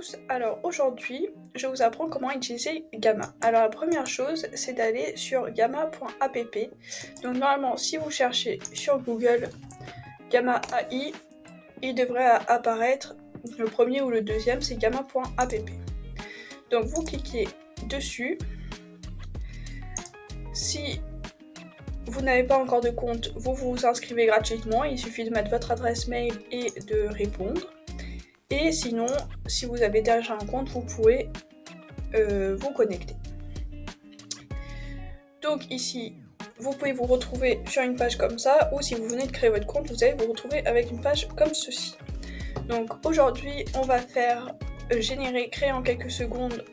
tous, alors aujourd'hui je vous apprends comment utiliser Gamma. Alors la première chose c'est d'aller sur gamma.app. Donc normalement si vous cherchez sur Google Gamma AI, il devrait apparaître le premier ou le deuxième, c'est gamma.app. Donc vous cliquez dessus. Si vous n'avez pas encore de compte, vous vous inscrivez gratuitement, il suffit de mettre votre adresse mail et de répondre. Et sinon, si vous avez déjà un compte, vous pouvez vous connecter. Donc ici, vous pouvez vous retrouver sur une page comme ça, ou si vous venez de créer votre compte, vous allez vous retrouver avec une page comme ceci. Donc aujourd'hui, on va faire créer en quelques secondes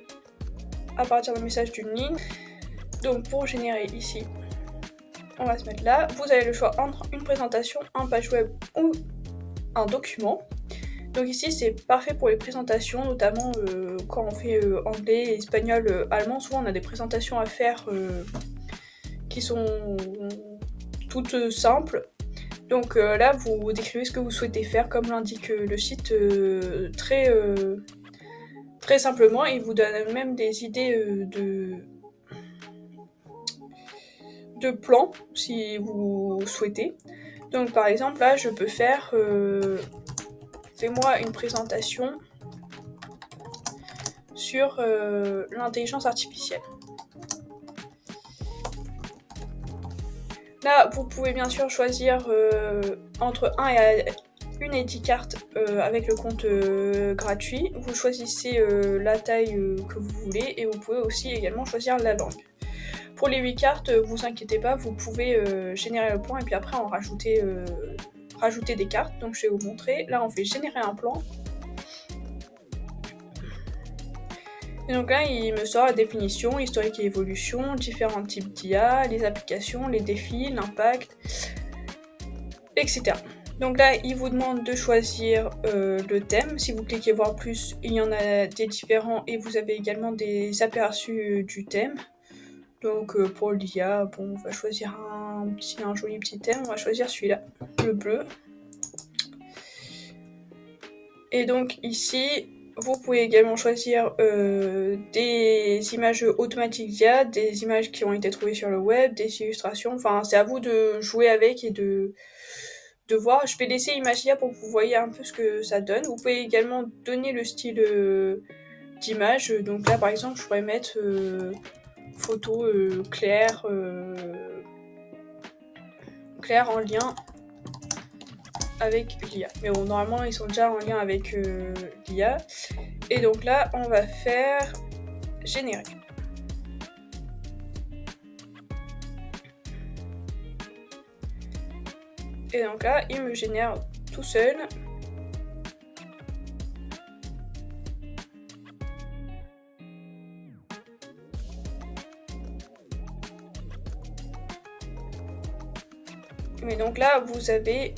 à partir d'un message d'une ligne. Donc pour générer ici, on va se mettre là. Vous avez le choix entre une présentation, un page web ou un document. Donc ici c'est parfait pour les présentations, notamment quand on fait anglais, espagnol, allemand, souvent on a des présentations à faire qui sont toutes simples. Donc là vous décrivez ce que vous souhaitez faire comme l'indique le site très simplement, et il vous donne même des idées de plans si vous souhaitez. Donc par exemple là je peux faire fais-moi une présentation sur l'intelligence artificielle. Là, vous pouvez bien sûr choisir entre 1 et 1 et 10 cartes avec le compte gratuit. Vous choisissez la taille que vous voulez, et vous pouvez aussi également choisir la langue. Pour les 8 cartes, vous inquiétez pas, vous pouvez générer le plan et puis après en rajouter des cartes. Donc je vais vous montrer. Là, on fait générer un plan. Et donc là, il me sort la définition, historique et évolution, différents types d'IA, les applications, les défis, l'impact, etc. Donc là, il vous demande de choisir le thème. Si vous cliquez voir plus, il y en a des différents et vous avez également des aperçus du thème. Donc pour l'IA, bon, on va choisir un joli petit thème, on va choisir celui-là, le bleu. Et donc ici, vous pouvez également choisir des images automatiques d'IA, des images qui ont été trouvées sur le web, des illustrations. Enfin, c'est à vous de jouer avec et de voir. Je vais laisser Imagia pour que vous voyez un peu ce que ça donne. Vous pouvez également donner le style d'image. Donc là, par exemple, je pourrais mettre photo claire en lien avec l'IA. Mais bon, normalement, ils sont déjà en lien avec l'IA. Et donc là, on va faire générer. Et donc là, il me génère tout seul. Mais donc là, vous avez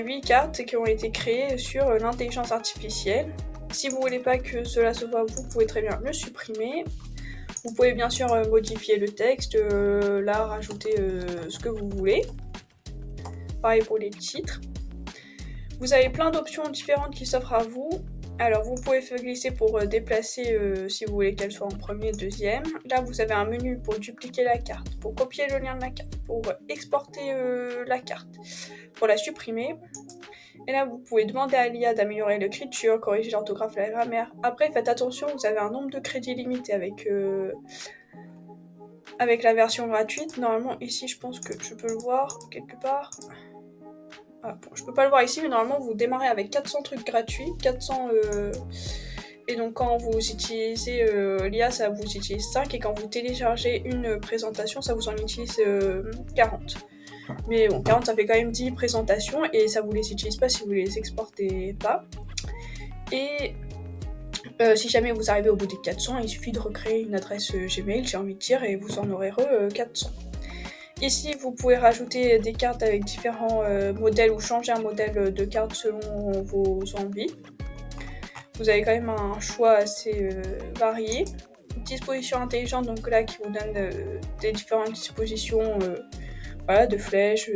8 cartes qui ont été créées sur l'intelligence artificielle. Si vous voulez pas que cela se voit, vous pouvez très bien le supprimer. Vous pouvez bien sûr modifier le texte, là rajouter ce que vous voulez. Pareil pour les titres. Vous avez plein d'options différentes qui s'offrent à vous. Alors vous pouvez faire glisser pour déplacer si vous voulez qu'elle soit en premier, deuxième. Là vous avez un menu pour dupliquer la carte, pour copier le lien de la carte, pour exporter la carte, pour la supprimer. Et là vous pouvez demander à l'IA d'améliorer l'écriture, corriger l'orthographe et la grammaire. Après faites attention, vous avez un nombre de crédits limité avec la version gratuite. Normalement ici je pense que je peux le voir quelque part. Ah, bon, je peux pas le voir ici, mais normalement vous démarrez avec 400 trucs gratuits, 400 et donc quand vous utilisez l'IA, ça vous utilise 5, et quand vous téléchargez une présentation, ça vous en utilise 40. Mais bon, 40 ça fait quand même 10 présentations, et ça vous les utilise pas si vous les exportez pas. Et si jamais vous arrivez au bout des 400, il suffit de recréer une adresse Gmail, j'ai envie de dire, et vous en aurez 400. Ici, vous pouvez rajouter des cartes avec différents modèles ou changer un modèle de carte selon vos envies. Vous avez quand même un choix assez varié. Disposition intelligente, donc là qui vous donne des différentes dispositions de flèches,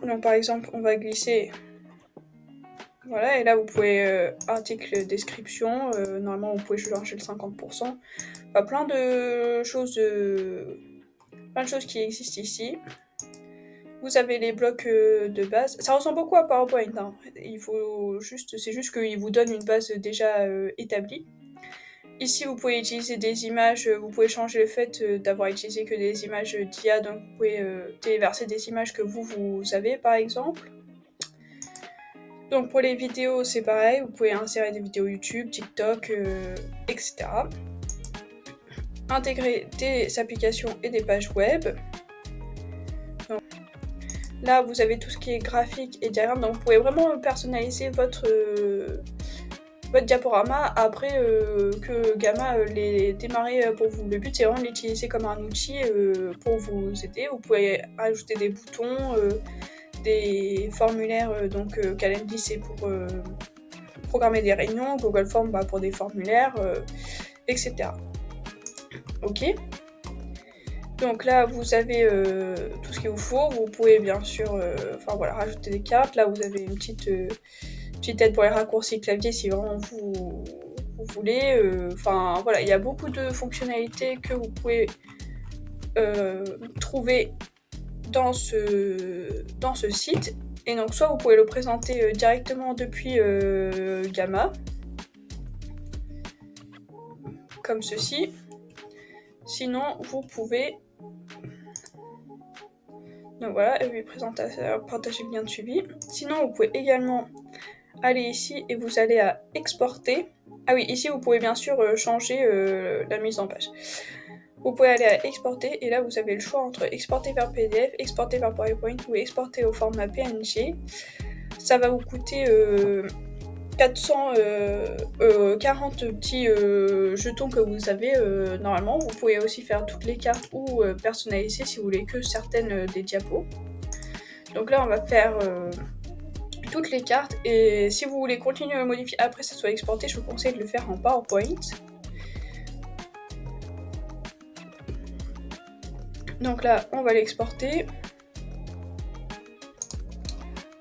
Donc par exemple, on va glisser, voilà, et là vous pouvez article description, normalement vous pouvez changer le 50%. Enfin, plein de choses qui existent ici. Vous avez les blocs de base. Ça ressemble beaucoup à PowerPoint, hein. C'est juste qu'il vous donne une base déjà établie. Ici, vous pouvez utiliser des images, vous pouvez changer le fait d'avoir utilisé que des images d'IA, donc vous pouvez téléverser des images que vous avez, par exemple. Donc pour les vidéos, c'est pareil, vous pouvez insérer des vidéos YouTube, TikTok, etc. Intégrer des applications et des pages web. Donc, là, vous avez tout ce qui est graphique et diagramme, donc vous pouvez vraiment personnaliser votre diaporama après que Gamma l'ait démarré pour vous. Le but, c'est vraiment de l'utiliser comme un outil pour vous aider. Vous pouvez ajouter des boutons, des formulaires, donc Calendly, c'est pour programmer des réunions, Google Form pour des formulaires, etc. Ok. Donc là, vous avez tout ce qu'il vous faut. Vous pouvez bien sûr rajouter des cartes. Là, vous avez une petite aide pour les raccourcis clavier si vraiment vous voulez. Il y a beaucoup de fonctionnalités que vous pouvez trouver dans ce site. Et donc, soit vous pouvez le présenter directement depuis Gamma, comme ceci. Sinon, vous pouvez... Donc voilà, et puis partager le lien de suivi. Sinon, vous pouvez également aller ici et vous allez à exporter. Ah oui, ici, vous pouvez bien sûr changer la mise en page. Vous pouvez aller à exporter et là, vous avez le choix entre exporter vers PDF, exporter vers PowerPoint ou exporter au format PNG. Ça va vous coûter 440 petits jetons que vous avez normalement. Vous pouvez aussi faire toutes les cartes ou personnaliser si vous voulez que certaines des diapos. Donc là, on va faire toutes les cartes et si vous voulez continuer à modifier après ça soit exporté, je vous conseille de le faire en PowerPoint. Donc là, on va l'exporter.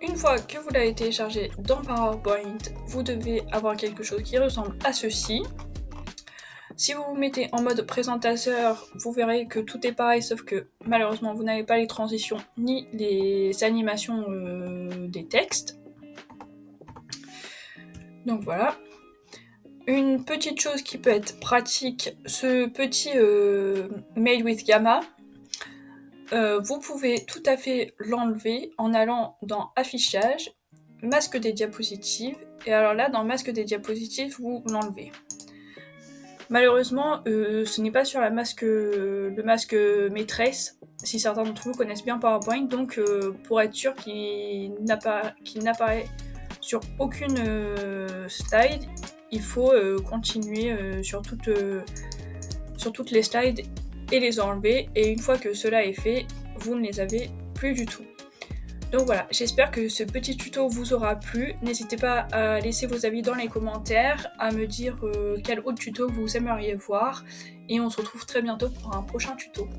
Une fois que vous l'avez téléchargé dans PowerPoint, vous devez avoir quelque chose qui ressemble à ceci. Si vous vous mettez en mode présentateur, vous verrez que tout est pareil, sauf que malheureusement, vous n'avez pas les transitions ni les animations des textes. Donc voilà. Une petite chose qui peut être pratique, ce petit Made with Gamma, vous pouvez tout à fait l'enlever en allant dans Affichage, Masque des diapositives, et alors là, dans Masque des diapositives, vous l'enlevez. Malheureusement, ce n'est pas sur le masque maîtresse, si certains d'entre vous connaissent bien PowerPoint, donc pour être sûr qu'il n'apparaît sur aucune slide, il faut continuer sur toutes les slides et les enlever, et une fois que cela est fait, vous ne les avez plus du tout. Donc voilà, j'espère que ce petit tuto vous aura plu. N'hésitez pas à laisser vos avis dans les commentaires, à me dire quel autre tuto vous aimeriez voir, et on se retrouve très bientôt pour un prochain tuto.